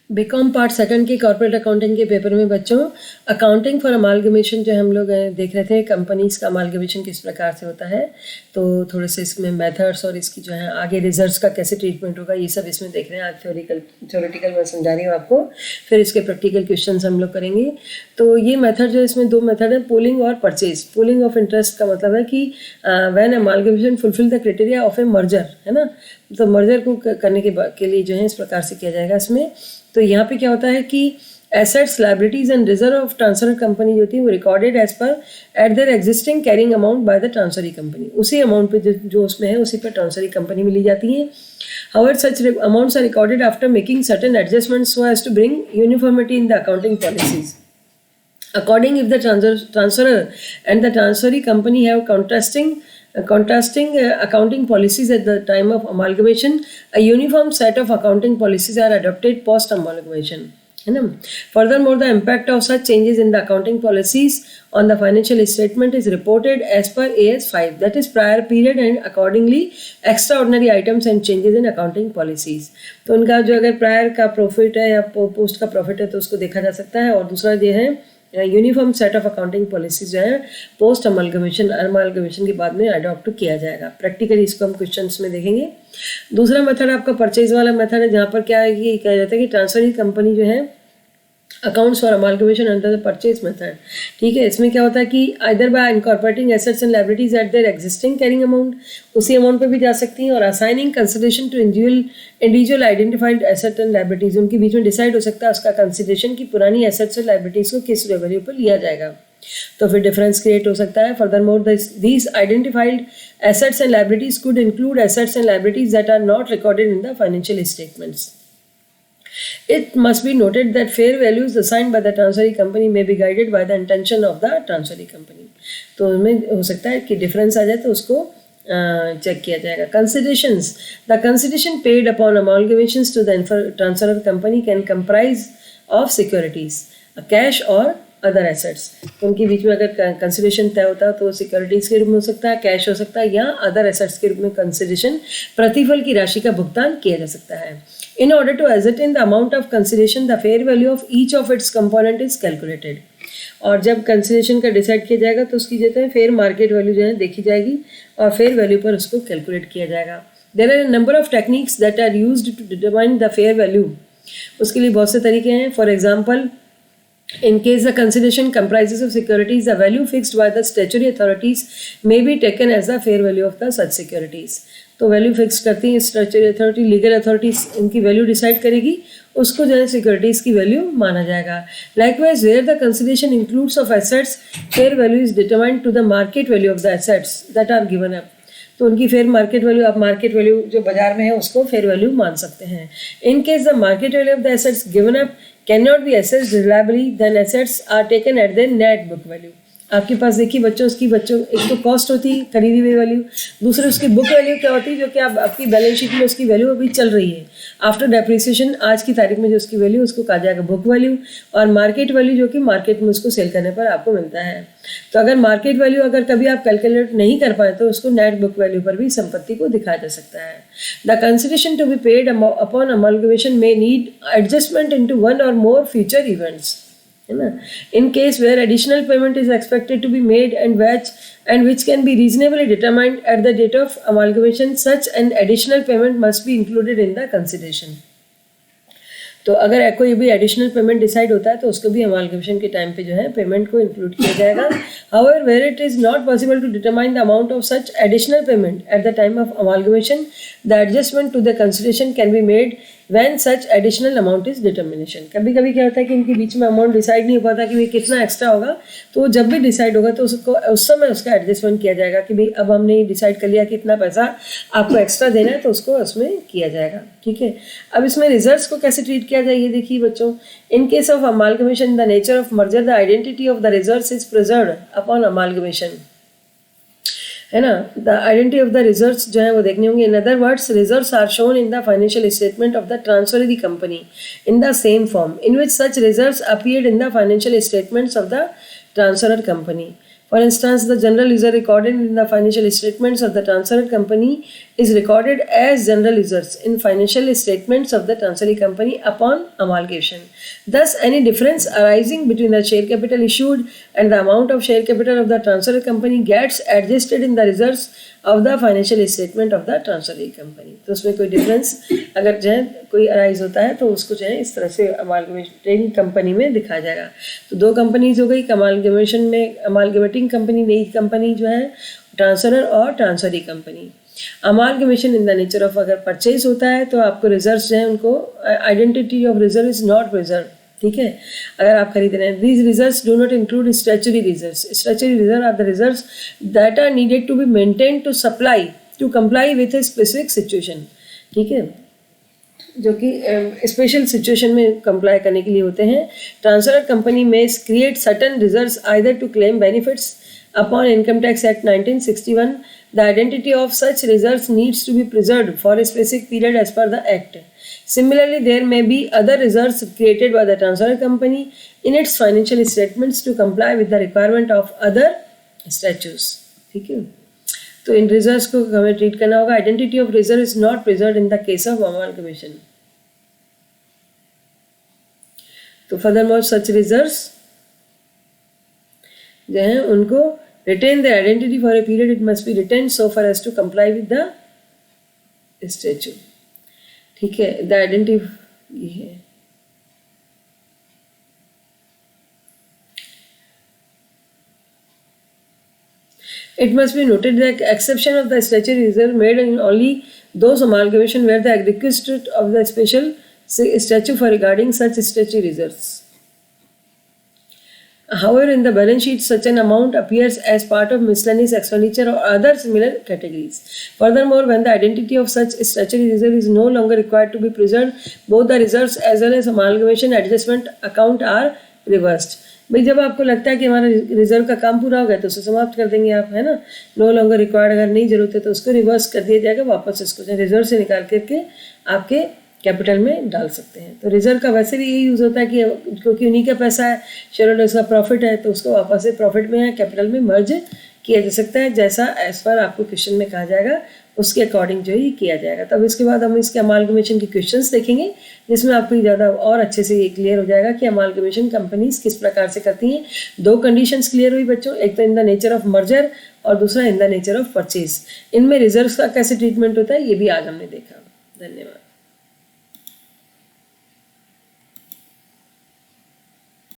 BCom part second के corporate accounting के paper में बच्चों अकाउंटिंग फॉर अमालगमेशन जो हम लोग देख रहे थे, कंपनीज का अमालगमेशन किस प्रकार से होता है, तो थोड़े से इसमें मेथड्स और इसकी जो है आगे रिजल्ट्स का कैसे ट्रीटमेंट होगा ये सब इसमें देख रहे हैं। आज थ्योरेटिकल मैं समझा रही हूँ आपको, फिर इसके प्रैक्टिकल क्वेश्चन हम लोग करेंगे। तो ये मेथड जो इसमें दो मेथड है, पोलिंग और परचेज। पोलिंग ऑफ इंटरेस्ट का मतलब है कि when amalgamation fulfil the criteria of A merger, है ना, तो मर्जर को करने के लिए जो है इस प्रकार से किया जाएगा इसमें। तो यहाँ पे क्या होता है कि assets, liabilities and reserve of transfer company जो थी वो recorded as per at their existing carrying amount by the transferee company. उसी अमाउंट पे जो उसमें है उसी पर ट्रांसफरी कंपनी में ली जाती है। However such amounts are recorded after making certain adjustments so as to bring uniformity in the accounting policies. According, if the transferor and the transferee company have contrasting accounting policies at the time of amalgamation, a uniform set of accounting policies are adopted post amalgamation. Furthermore, the impact of such changes in the accounting policies on the financial statement is reported as per AS5, that is prior period, and accordingly extraordinary items and changes in accounting policies. तो उनका जो अगर prior का profit है या post का profit है तो उसको देखा जा सकता है। और दूसरा ये है uniform set of accounting policies जो है पोस्ट अमालगमेशन के बाद में अडॉप्ट किया जाएगा। प्रैक्टिकली इसको हम क्वेश्चंस में देखेंगे। दूसरा मेथड आपका परचेज वाला मेथड है, जहाँ पर क्या है कि कहा जाता है कि ट्रांसफरिंग कंपनी जो है accounts for amalgamation under the purchase method. ठीक है, इसमें क्या होता है कि either by incorporating assets and liabilities at their existing carrying amount, उसी अमाउंट पे भी जा सकती हैं, और assigning consideration to individual identified asset and liabilities, उनके बीच में डिसाइड हो सकता है उसका कंसिडरेशन की पुरानी एसेट्स और लायबिलिटीज को किस वैल्यू पर लिया जाएगा, तो फिर डिफरेंस क्रिएट हो सकता है। Furthermore these identified assets and liabilities could include assets and liabilities that are not recorded in the financial statements. It must be noted that fair values assigned by the transferee company may be guided by the intention of the transferee company. तो उसमें हो सकता है कि difference आ जाए तो उसको check किया जाएगा. Considerations. The consideration paid upon amalgamations to the transferor company can comprise of securities, cash or other assets. तो उनके बीच में अगर कंसिडरेशन तय होता है तो सिक्योरिटीज़ के रूप में हो सकता है, कैश हो सकता है, या अदर एसेट्स के रूप में कंसिडरेशन प्रतिफल की राशि का भुगतान किया जा सकता है. In order to ascertain the amount of consideration, the fair value of each of its component is calculated. और जब कंसिडरेशन का डिसाइड किया जाएगा तो उसकी जो है फेयर मार्केट वैल्यू जो है देखी जाएगी और फेयर वैल्यू पर उसको कैलकुलेट किया जाएगा. There are number of techniques that are used to determine the fair value. उसके लिए बहुत से तरीके हैं. For example, in case the consideration comprises of securities, the value fixed by the statutory authorities may be taken as the fair value of the such securities. तो value fix करती है statutory authority, legal authorities इनकी value decide करेगी, उसको जो है securities की value माना जाएगा. Likewise where the consideration includes of assets, fair value is determined to the market value of the assets that are given up. तो उनकी फेयर मार्केट वैल्यू, आप मार्केट वैल्यू जो बाजार में है उसको फेयर वैल्यू मान सकते हैं. In case the market value of the assets given up cannot be assessed reliably, then assets are taken at their net book value. आपके पास देखिए बच्चों, एक तो कॉस्ट होती है खरीदी हुई वैल्यू, दूसरी उसकी बुक वैल्यू क्या होती है जो कि आप आपकी बैलेंस शीट में उसकी वैल्यू अभी चल रही है आफ्टर डेप्रिसिएशन. आज की तारीख में जो उसकी वैल्यू उसको कहा जाएगा बुक वैल्यू, और मार्केट वैल्यू जो कि मार्केट में उसको सेल करने पर आपको मिलता है. तो अगर मार्केट वैल्यू अगर कभी आप कैलकुलेट नहीं कर पाए तो उसको नेट बुक वैल्यू पर भी संपत्ति को दिखाया जा सकता है. The consideration to be paid upon amalgamation may need adjustment into one or more future events, है ना. In case where additional payment is expected to be made and which can be reasonably determined at the date of amalgamation, such an additional payment must be included in the consideration. तो अगर कोई भी additional payment decide होता है तो उसको भी amalgamation के टाइम पे जो है पेमेंट को इंक्लूड किया जाएगा. However where it is not possible to determine the amount of such additional payment at the time of amalgamation, the adjustment to the consideration can be made when such additional amount is determination. कभी कभी क्या होता है कि इनके बीच में amount decide नहीं हो पाता कि भाई कितना एक्स्ट्रा होगा, तो जब भी डिसाइड होगा तो उसको उस समय उसका एडजस्टमेंट किया जाएगा कि भाई अब हमने डिसाइड कर लिया कि इतना पैसा आपको एक्स्ट्रा देना है तो उसको उसमें किया जाएगा. ठीक है, अब इसमें रिजल्ट्स को कैसे ट्रीट किया जाए ये देखिए बच्चों. In case of amalgamation the nature of merger, the identity of the results is preserved upon amalgamation, है ना. The identity of the results जो है वो देखने होंगे. In other words, results are shown in the financial statement of the transferee company in the same form in which such results appeared in the financial statements of the transfer company. For instance, the general is recorded in the financial statements of the transferor company is recorded as general reserves in financial statements of the transferee company upon amalgamation. Thus, any difference arising between the share capital issued and the amount of share capital of the transferee company gets adjusted in the reserves of the financial statement of the transferee company. तो उसमें कोई difference अगर जो है कोई arise होता है तो उसको जो है इस तरह से अमालगमेटिंग कंपनी में दिखाया जाएगा। तो दो कंपनीज हो गई, अमालगमेशन में अमालगमेटिंग कंपनी, नई कंपनी जो है ट्रांसफरर और transferee company. Amalgamation in the nature of अगर परचेज होता है तो आपको रिजर्व्स जो है उनको identity of reserve is not preserve, ठीक है, अगर आप खरीद रहे हैं। These reserves do not include statutory reserves. Statutory reserve are the reserves that are needed to be maintain to supply to comply with a specific situation, ठीक है, जो कि स्पेशल सिचुएशन में कंप्लाई करने के लिए होते हैं। ट्रांसफर कंपनी में create certain reserves either to claim benefits upon income tax act 1961. The identity of such reserves needs to be preserved for a specific period as per the act. Similarly, there may be other reserves created by the transfer company in its financial statements to comply with the requirement of other statutes. ठीक है, तो इन reserves को हमें treat करना होगा। Identity of reserve is not preserved in the case of amalgamation. तो furthermore सच reserves जो हैं उनको retain their identity for a period. It must be retained so far as to comply with the statute, ठीक है। The identity ये है, it must be noted that exception of the statutory reserve made in only those amalgamation where the requisite of the special statute for regarding such statutory reserves. However, in the balance sheet, such an amount appears as part of miscellaneous expenditure or other similar categories. Furthermore, when the identity of such statutory reserve is no longer required to be preserved, both the reserves as well as amalgamation adjustment account are reversed. भाई जब आपको लगता है कि हमारा reserve का काम पूरा हो गया तो उसे समाप्त कर देंगे आप, है ना। नो लॉन्गर रिक्वायर्ड अगर नहीं जरूरत है तो उसको रिवर्स कर दिया जाएगा, वापस इसको रिजर्व से निकाल करके आपके कैपिटल में डाल सकते हैं। तो रिजर्व का वैसे भी यही यूज़ होता है कि क्योंकि उन्हीं का पैसा है, शेयर होल्डर्स का प्रॉफिट है, तो उसको वापस से प्रॉफिट में या कैपिटल में मर्ज किया जा सकता है, जैसा एज पर आपको क्वेश्चन में कहा जाएगा उसके अकॉर्डिंग जो ही किया जाएगा। तब इसके बाद हम इसके अमालगमेशन के क्वेश्चंस देखेंगे जिसमें आपको ज़्यादा और अच्छे से ये क्लियर हो जाएगा कि अमालगमेशन कंपनीज किस प्रकार से करती हैं। दो कंडीशंस क्लियर हुई बच्चों, एक तो इन द नेचर ऑफ मर्जर और दूसरा इन द नेचर ऑफ परचेज। इनमें रिजर्व्स का कैसे ट्रीटमेंट होता है ये भी आज हमने देखा। धन्यवाद।